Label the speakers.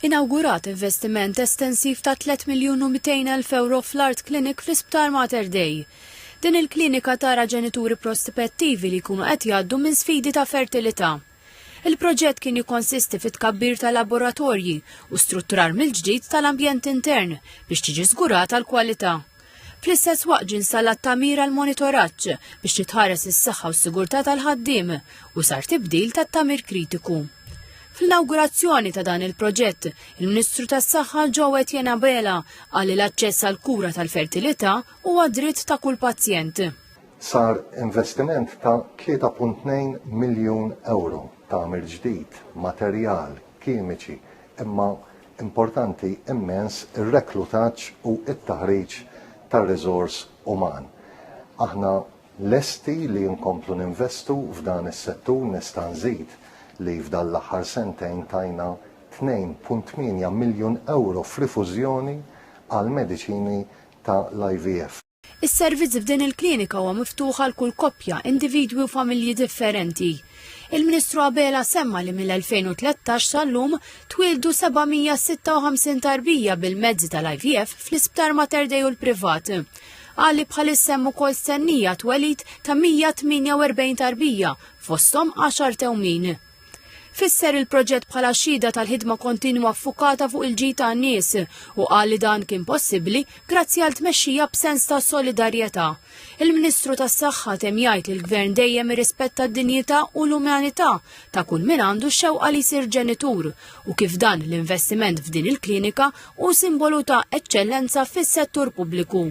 Speaker 1: Inawgurat investiment estensiv ta' 3.200.000 euro fl-Art Clinic fl-Isptar Mater Dei. Din il-klinika tara ġenituri prospettivi li jkunu qed jgħaddu minn sfidi ta' fertilità. Il-proġett kien jikkonsisti fit tkabbir ta' laboratorji u strutturar mill-ġdid tal-ambjent intern biex tiġi żgurata l-kwalità. Fl-istess waqt ġinsalat tamir għal monitoraġġ biex titħares is-saħħa u s-sigurtà tal-ħaddiem u sar tibdil tat-tamir kritiku. Fl-inawgurazzjoni ta' dan il-proġett, il-Ministru tas-Saħħa Joe Etienne Abela qal li l-aċċess għal kura tal-fertilità huwa dritt ta' kull pazjent.
Speaker 2: Sar investiment ta' 3.2 miljun euro ta' tamir ġdid, materjal, kimiċi, imma importanti immens ir-reklutaġġ u t-taħriġ tar-riżors uman. Aħna lesti li nkomplu ninvestu f'dan is-settur nista' nżid li f'dan l-aħħar sentejn tajna 2.8 miljun euro f'rifużjoni għal mediċini ta' l-IVF.
Speaker 1: Is-servizz f'din il-klinika huwa miftuħ għal kull koppja, individwi u familji differenti. Il-Ministru Abela semma li mill-2013 sal-lum twildu 756 tarbija bil-mezzi tal-IVF fl-Isptar Mater Dei u l-privat. Għalli bħalissa hemm ukoll stennija twelid ta' 148 tarbija fosthom 10 tewmin. Fisser il-proġett bħala xhieda tal-ħidma kontinwa ffukata fuq il-ġid tan-nies u qal li dan kien possibbli grazzi għal tmexxija b'sens ta' solidarjetà. Il-Ministru tas-Saħħa temm jgħid li l-Gvern dejjem irrispetta d-dinjità u l-umanità ta' kull min għandu x-xewqa li jsir ġenitur u kif dan l-investiment f'din il-klinika hu simbolu ta' eċċellenza fis-settur pubbliku.